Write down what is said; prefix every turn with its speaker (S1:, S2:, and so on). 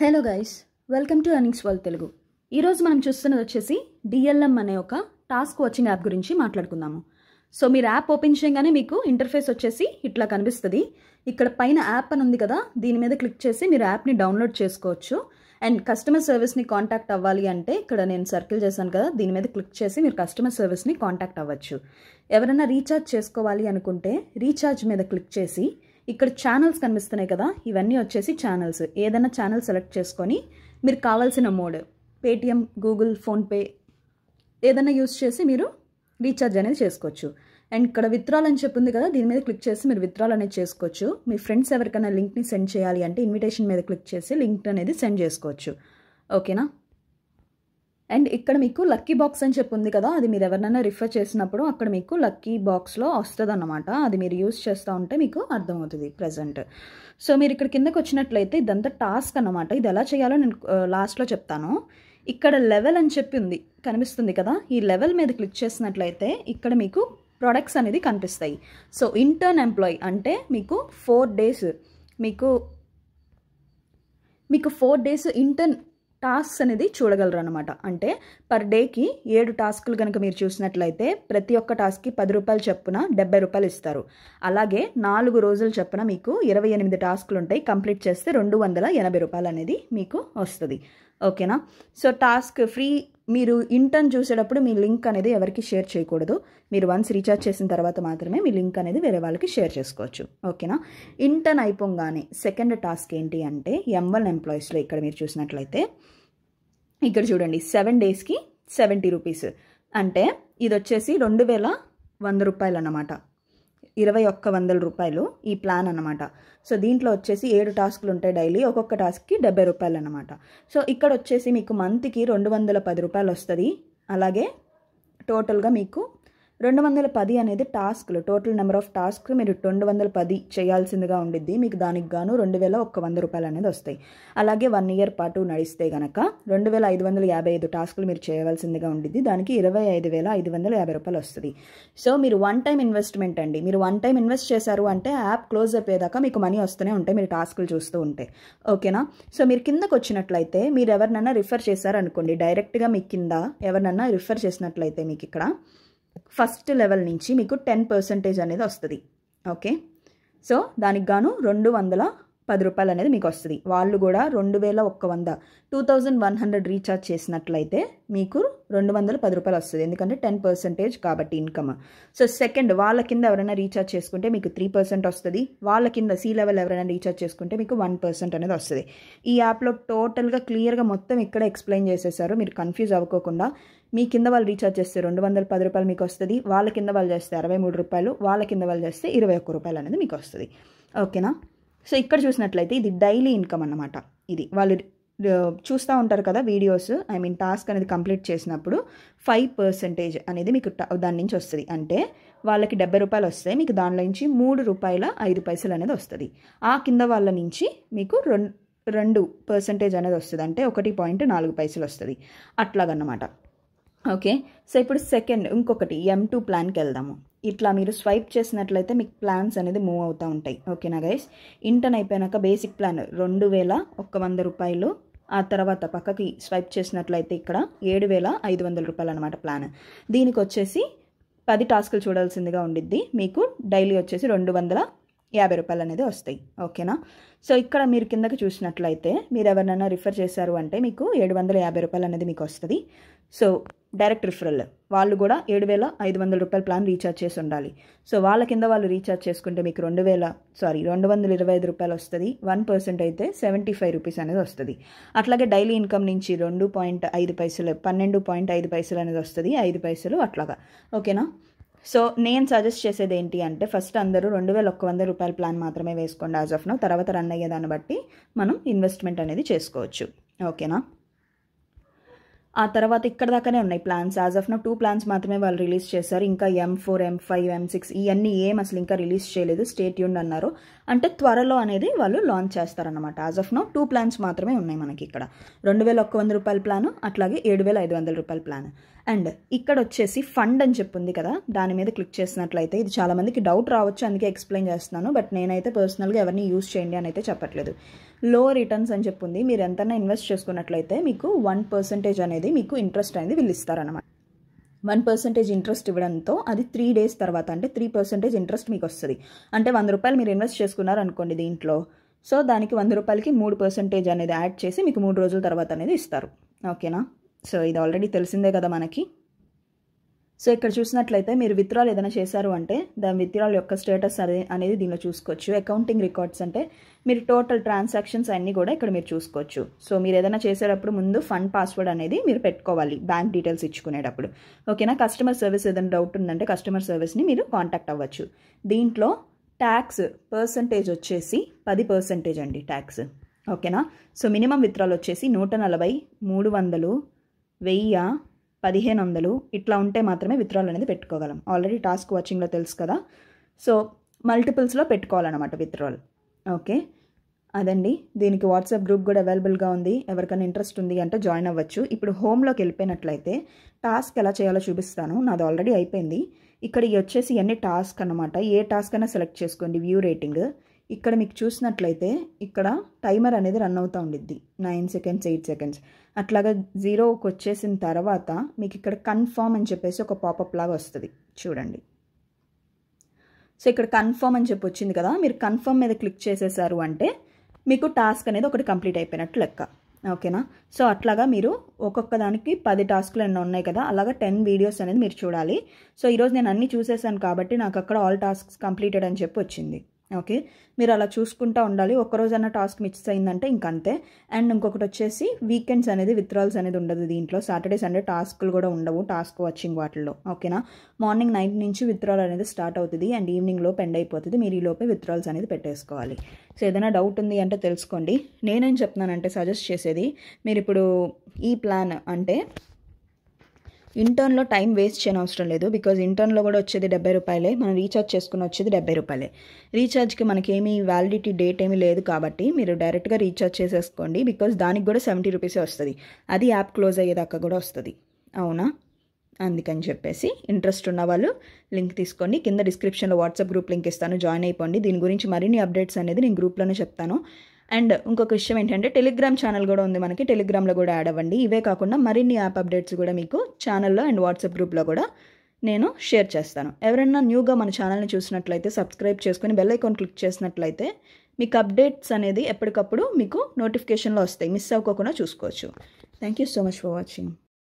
S1: Hello guys, welcome to earnings world Telugu. ఈరోజు మనం చూస్తున్నది వచ్చేసి డిఎల్ఎం అనే ఒక టాస్క్ వాచింగ్ యాప్ గురించి మాట్లాడుకుందాము. సో మీరు యాప్ ఓపెన్ చేయగానే మీకు ఇంటర్ఫేస్ వచ్చేసి ఇట్లా కనిపిస్తుంది. ఇక్కడ పైన యాప్ అని ఉంది కదా, దీని మీద క్లిక్ చేసి మీరు యాప్ని డౌన్లోడ్ చేసుకోవచ్చు. అండ్ కస్టమర్ సర్వీస్ని కాంటాక్ట్ అవ్వాలి అంటే ఇక్కడ నేను సర్కిల్ చేశాను కదా, దీని మీద క్లిక్ చేసి మీరు కస్టమర్ సర్వీస్ని కాంటాక్ట్ అవ్వచ్చు. ఎవరైనా రీఛార్జ్ చేసుకోవాలి అనుకుంటే రీఛార్జ్ మీద క్లిక్ చేసి ఇక్కడ ఛానల్స్ కనిపిస్తున్నాయి కదా, ఇవన్నీ వచ్చేసి ఛానల్స్. ఏదైనా ఛానల్ సెలెక్ట్ చేసుకొని మీరు కావాల్సిన మోడ్ పేటిఎం, గూగుల్, ఫోన్పే ఏదైనా యూస్ చేసి మీరు రీఛార్జ్ అనేది చేసుకోవచ్చు. అండ్ ఇక్కడ విత్డ్రాల్ అని చెప్పింది కదా, దీని మీద క్లిక్ చేసి మీరు విత్డ్రాల్ అనేది చేసుకోవచ్చు. మీ ఫ్రెండ్స్ ఎవరికైనా లింక్ని సెండ్ చేయాలి అంటే ఇన్విటేషన్ మీద క్లిక్ చేసి లింక్ అనేది సెండ్ చేసుకోవచ్చు. ఓకేనా. అండ్ ఇక్కడ మీకు లక్కీ బాక్స్ అని చెప్పింది కదా, అది మీరు ఎవరినైనా రిఫర్ చేసినప్పుడు అక్కడ మీకు లక్కీ బాక్స్లో వస్తుంది అన్నమాట. అది మీరు యూస్ చేస్తూ ఉంటే మీకు అర్థమవుతుంది ప్రజెంట్. సో మీరు ఇక్కడ కిందకి వచ్చినట్లయితే ఇదంతా టాస్క్ అన్నమాట. ఇది ఎలా చేయాలో నేను లాస్ట్లో చెప్తాను. ఇక్కడ లెవెల్ అని చెప్పి ఉంది కనిపిస్తుంది కదా, ఈ లెవెల్ మీద క్లిక్ చేసినట్లయితే ఇక్కడ మీకు ప్రొడక్ట్స్ అనేది కనిపిస్తాయి. సో ఇంటర్న్ ఎంప్లాయీ అంటే మీకు 4 days మీకు 4 days ఇంటర్న్ టాస్క్స్ అనేది చూడగలరు అనమాట. అంటే పర్ డేకి 7 టాస్కులు కనుక మీరు చూసినట్లయితే ప్రతి ఒక్క టాస్క్కి 10 రూపాయలు చొప్పున 70 రూపాయలు ఇస్తారు. అలాగే 4 రోజులు చొప్పున మీకు 28 టాస్కులు ఉంటాయి. కంప్లీట్ చేస్తే 280 రూపాయలు అనేది మీకు వస్తుంది. ఓకేనా. So task free. మీరు ఇంటర్న్ చూసేటప్పుడు మీ లింక్ అనేది ఎవరికి షేర్ చేయకూడదు. మీరు వన్స్ రీఛార్జ్ చేసిన తర్వాత మాత్రమే మీ లింక్ అనేది వేరే వాళ్ళకి షేర్ చేసుకోవచ్చు. ఓకేనా. ఇంటర్న్ అయిపోగానే సెకండ్ టాస్క్ ఏంటి అంటే M1 ఎంప్లాయీస్లో ఇక్కడ మీరు చూసినట్లయితే ఇక్కడ చూడండి 7 daysకి 70 రూపీస్. అంటే ఇది వచ్చేసి 2100 రూపాయలు అన్నమాట. 2100 రూపాయలు ఈ ప్లాన్ అన్నమాట. సో దీంట్లో వచ్చేసి 7 టాస్కులు ఉంటాయి డైలీ, ఒక్కొక్క టాస్క్కి 70 రూపాయలు అన్నమాట. సో ఇక్కడ వచ్చేసి మీకు మంత్కి 210 రూపాయలు వస్తుంది. అలాగే టోటల్గా మీకు 210 అనేది టాస్క్లు, టోటల్ నెంబర్ ఆఫ్ టాస్క్ మీరు 210 చేయాల్సిందిగా ఉండిద్ది. మీకు దానికి గాను 2100 రూపాయలు అనేది వస్తాయి. అలాగే 1 year పాటు నడిస్తే కనుక 2555 టాస్కులు మీరు చేయవలసిందిగా ఉండిద్ది. దానికి 25550 రూపాయలు వస్తుంది. సో మీరు వన్ టైం ఇన్వెస్ట్మెంట్ అండి. మీరు వన్ టైం ఇన్వెస్ట్ చేశారు అంటే యాప్ క్లోజ్ అయిపోయేదాకా మీకు మనీ వస్తూనే ఉంటాయి, మీరు టాస్కులు చూస్తూ ఉంటే. ఓకేనా. సో మీరు కిందకు వచ్చినట్లయితే మీరు ఎవరినైనా రిఫర్ చేశారనుకోండి, డైరెక్ట్గా మీ కింద ఎవరినైనా రిఫర్ చేసినట్లయితే మీకు ఇక్కడ ఫస్ట్ లెవెల్ నుంచి మీకు 10% అనేది వస్తుంది. ఓకే. సో దానికి గాను 210 రూపాయలు అనేది మీకు వస్తుంది. వాళ్ళు కూడా 2100 రీఛార్జ్ చేసినట్లయితే మీకు 210 రూపాయలు వస్తుంది. ఎందుకంటే 10% కాబట్టి ఇన్కమ్. సో సెకండ్ వాళ్ళ కింద ఎవరైనా రీఛార్జ్ చేసుకుంటే మీకు 3% వస్తుంది. వాళ్ళ కింద సి లెవెల్ ఎవరైనా రీఛార్జ్ చేసుకుంటే మీకు 1% అనేది వస్తుంది. ఈ యాప్లో టోటల్గా క్లియర్గా మొత్తం ఇక్కడ ఎక్స్ప్లెయిన్ చేసేసారు, మీరు కన్ఫ్యూజ్ అవ్వకోకుండా. మీ కింద వాళ్ళు రీఛార్జ్ చేస్తే 210 రూపాయలు మీకు వస్తుంది. వాళ్ళ కింద వాళ్ళు చేస్తే 63 రూపాయలు, వాళ్ళ కింద వాళ్ళు చేస్తే 21 రూపాయలు అనేది మీకు వస్తుంది. ఓకేనా. సో ఇక్కడ చూసినట్లయితే ఇది డైలీ ఇన్కమ్ అన్నమాట. ఇది వాళ్ళు చూస్తూ ఉంటారు కదా వీడియోస్, టాస్క్ అనేది కంప్లీట్ చేసినప్పుడు 5% అనేది మీకు దాని నుంచి వస్తుంది. అంటే వాళ్ళకి 70 రూపాయలు వస్తాయి, మీకు దానిలో నుంచి 3 రూపాయల 5 పైసలు అనేది వస్తుంది. ఆ కింద వాళ్ళ నుంచి మీకు 2% అనేది వస్తుంది. అంటే 1.4 పైసలు వస్తుంది. అట్లాగన్నమాట. ఓకే. సో ఇప్పుడు సెకండ్ ఇంకొకటి M2 ప్లాన్కి వెళ్దాము. ఇట్లా మీరు స్వైప్ చేసినట్లయితే మీకు ప్లాన్స్ అనేది మూవ్ అవుతూ ఉంటాయి. ఓకేనా గైస్. ఇంటర్న్ అయిపోయినాక బేసిక్ ప్లాన్ 2100 రూపాయలు. ఆ తర్వాత పక్కకి స్వైప్ చేసినట్లయితే ఇక్కడ 7500 రూపాయలు అనమాట ప్లాన్. దీనికి వచ్చేసి 10 టాస్కులు చూడాల్సిందిగా ఉండిద్ది. మీకు డైలీ వచ్చేసి 250 రూపాయలు అనేది వస్తాయి. ఓకేనా. సో ఇక్కడ మీరు కిందకి చూసినట్లయితే మీరు ఎవరినైనా రిఫర్ చేశారు అంటే మీకు 750 రూపాయలు అనేది మీకు వస్తుంది. సో డైరెక్ట్ రిఫరల్ వాళ్ళు కూడా 7500 రూపాయల ప్లాన్ రీఛార్జ్ చేసి ఉండాలి. సో వాళ్ళ కింద వాళ్ళు రీఛార్జ్ చేసుకుంటే మీకు 225 రూపాయలు వస్తుంది. 1% అయితే 75 రూపీస్ అనేది వస్తుంది. అట్లాగే డైలీ ఇన్కమ్ నుంచి 2.5 పైసలు 12.5 పైసలు అనేది వస్తుంది. 5 పైసలు అట్లాగా. ఓకేనా. సో నేను సజెస్ట్ చేసేది ఏంటి అంటే ఫస్ట్ అందరూ 2100 రూపాయల ప్లాన్ మాత్రమే వేసుకోండి యాజ్ ఆఫ్ నౌ. తర్వాత రన్ అయ్యేదాన్ని బట్టి మనం ఇన్వెస్ట్మెంట్ అనేది చేసుకోవచ్చు. ఓకేనా. ఆ తర్వాత ఇక్కడ దాకానే ఉన్నాయి plans. As of now 2 plans మాత్రమే వాళ్ళు రిలీజ్ చేశారు. ఇంకా M4, M5, M6 ఇవన్నీ అసలు ఇంకా రిలీజ్ చేయలేదు. స్టే ట్యూన్డ్ అన్నారు. అంటే త్వరలో అనేది వాళ్ళు లాంచ్ చేస్తారన్నమాట. యాజ్ ఆఫ్ నౌ 2 ప్లాన్స్ మాత్రమే ఉన్నాయి మనకి ఇక్కడ. 2100 రూపాయల ప్లాను, అట్లాగే 7500 రూపాయల ప్లాన్. అండ్ ఇక్కడ వచ్చేసి ఫండ్ అని చెప్పింది కదా, దాని మీద క్లిక్ చేసినట్లయితే ఇది చాలా మందికి డౌట్ రావచ్చు, అందుకే ఎక్స్ప్లెయిన్ చేస్తున్నాను. బట్ నేనైతే పర్సనల్గా ఎవరిని యూజ్ చేయండి అని అయితే చెప్పట్లేదు. లో రిటర్న్స్ అని చెప్పుంది. మీరు ఎంతైనా ఇన్వెస్ట్ చేసుకున్నట్లయితే మీకు 1% అనేది మీకు ఇంట్రెస్ట్ అనేది వీళ్ళు ఇస్తారన్నమాట. 1% ఇంట్రెస్ట్ ఇవ్వడంతో అది 3 days తర్వాత అంటే 3% ఇంట్రెస్ట్ మీకు వస్తుంది. అంటే 100 రూపాయలు మీరు ఇన్వెస్ట్ చేసుకున్నారు అనుకోండి దీంట్లో, సో దానికి 100 రూపాయలకి 3% అనేది యాడ్ చేసి మీకు 3 రోజుల తర్వాత అనేది ఇస్తారు. ఓకేనా? సో ఇది ఆల్రెడీ తెలిసిందే కదా మనకి. సో ఇక్కడ చూసినట్లయితే మీరు విత్డ్రాల్ ఏదైనా చేశారు అంటే దాని విత్డ్రాల్ యొక్క స్టేటస్ అనేది దీనిలో చూసుకోవచ్చు. అకౌంటింగ్ రికార్డ్స్ అంటే మీరు టోటల్ ట్రాన్సాక్షన్స్ అన్నీ కూడా ఇక్కడ మీరు చూసుకోవచ్చు. సో మీరు ఏదైనా చేసేటప్పుడు ముందు ఫండ్ పాస్వర్డ్ అనేది మీరు పెట్టుకోవాలి బ్యాంక్ డీటెయిల్స్ ఇచ్చుకునేటప్పుడు. ఓకేనా? కస్టమర్ సర్వీస్ ఏదైనా డౌట్ ఉందంటే కస్టమర్ సర్వీస్ని మీరు కాంటాక్ట్ అవ్వచ్చు. దీంట్లో ట్యాక్స్ పర్సంటేజ్ వచ్చేసి 10% అండి ట్యాక్స్. ఓకేనా? సో మినిమం విత్డ్రాల్ వచ్చేసి 140, 300, 1000, 1500 ఇట్లా ఉంటే మాత్రమే విత్డ్రాల్ అనేది పెట్టుకోగలం. ఆల్రెడీ టాస్క్ వాచింగ్లో తెలుసు కదా. సో మల్టిపుల్స్లో పెట్టుకోవాలన్నమాట విత్డ్రాల్. ఓకే, అదండి. దీనికి వాట్సాప్ గ్రూప్ కూడా అవైలబుల్గా ఉంది. ఎవరికైనా ఇంట్రెస్ట్ ఉంది అంటే జాయిన్ అవ్వచ్చు. ఇప్పుడు హోమ్లోకి వెళ్ళిపోయినట్లయితే టాస్క్ ఎలా చేయాలో చూపిస్తాను. నాది ఆల్రెడీ అయిపోయింది. ఇక్కడ వచ్చేసి అన్ని టాస్క్ అన్నమాట. ఏ టాస్క్ అయినా సెలెక్ట్ చేసుకోండి. వ్యూ రేటింగ్ ఇక్కడ మీకు చూసినట్లయితే ఇక్కడ టైమర్ అనేది రన్ అవుతూ ఉండిద్ది. 9 seconds, 8 seconds అట్లాగా 0కి వచ్చేసిన తర్వాత మీకు ఇక్కడ కన్ఫర్మ్ అని చెప్పేసి ఒక పాపప్ లాగా వస్తుంది చూడండి. సో ఇక్కడ కన్ఫర్మ్ అని చెప్పి వచ్చింది కదా, మీరు కన్ఫర్మ్ మీద క్లిక్ చేసేసారు అంటే మీకు టాస్క్ అనేది ఒకటి కంప్లీట్ అయిపోయినట్టు లెక్క. ఓకేనా? సో అట్లాగా మీరు ఒక్కొక్క దానికి 10 టాస్క్లు ఎన్నో ఉన్నాయి కదా, అలాగా 10 వీడియోస్ అనేది మీరు చూడాలి. సో ఈరోజు నేను అన్నీ చూసేసాను కాబట్టి నాకు అక్కడ ఆల్ టాస్క్స్ కంప్లీటెడ్ అని చెప్పి వచ్చింది. ఓకే, మీరు అలా చూసుకుంటూ ఉండాలి. ఒక్కరోజన్నా టాస్క్ మిస్ అయిందంటే ఇంకంతే. అండ్ ఇంకొకటి వచ్చేసి వీకెండ్స్ అనేది విత్డ్రాల్స్ అనేది ఉండదు దీంట్లో. సాటర్డే సండే టాస్క్లు కూడా ఉండవు టాస్క్ వాచింగ్ వాటిల్లో. ఓకేనా? మార్నింగ్ 9 నుంచి విత్డ్రాల్ అనేది స్టార్ట్ అవుతుంది అండ్ ఈవినింగ్ లోపు ఎండ్ అయిపోతుంది. మీరు ఈ లోపే విత్డ్రాల్స్ అనేది పెట్టేసుకోవాలి. సో ఏదైనా డౌట్ ఉంది అంటే తెలుసుకోండి. నేనేం చెప్తున్నానంటే సజెస్ట్ చేసేది, మీరు ఇప్పుడు ఈ ప్లాన్ అంటే ఇంటర్న్లో టైం వేస్ట్ చేయని అవసరం లేదు. బికాజ్ ఇంటర్న్లో కూడా వచ్చేది 70 రూపాయలే. మనం రీఛార్జ్ చేసుకుని వచ్చేది 70 రూపాయలే. రీఛార్జ్కి మనకి ఏమీ వ్యాలిడిటీ డేట్ ఏమీ లేదు కాబట్టి మీరు డైరెక్ట్గా రీఛార్జ్ చేసేసుకోండి. బికాజ్ దానికి కూడా 70 రూపీసే వస్తుంది. అది యాప్ క్లోజ్ అయ్యేదాకా కూడా వస్తుంది. అవునా? అందుకని చెప్పేసి ఇంట్రెస్ట్ ఉన్న వాళ్ళు లింక్ తీసుకోండి. కింద డిస్క్రిప్షన్లో వాట్సాప్ గ్రూప్ లింక్ ఇస్తాను, జాయిన్ అయిపోండి. దీని గురించి మరిన్ని అప్డేట్స్ అనేది నేను గ్రూప్లోనే చెప్తాను. అండ్ ఇంకొక విషయం ఏంటంటే టెలిగ్రామ్ ఛానల్ కూడా ఉంది మనకి. టెలిగ్రామ్లో కూడా యాడ్ అవ్వండి. ఇవే కాకుండా మరిన్ని యాప్ అప్డేట్స్ కూడా మీకు ఛానల్లో అండ్ వాట్సాప్ గ్రూప్లో కూడా నేను షేర్ చేస్తాను. ఎవరైనా న్యూగా మన ఛానల్ని చూసినట్లయితే సబ్స్క్రైబ్ చేసుకొని బెల్ ఐకాన్ క్లిక్ చేసినట్లయితే మీకు అప్డేట్స్ అనేది ఎప్పటికప్పుడు మీకు నోటిఫికేషన్లో వస్తాయి. మిస్ అవ్వకుండా చూసుకోవచ్చు. Thank you so much for watching.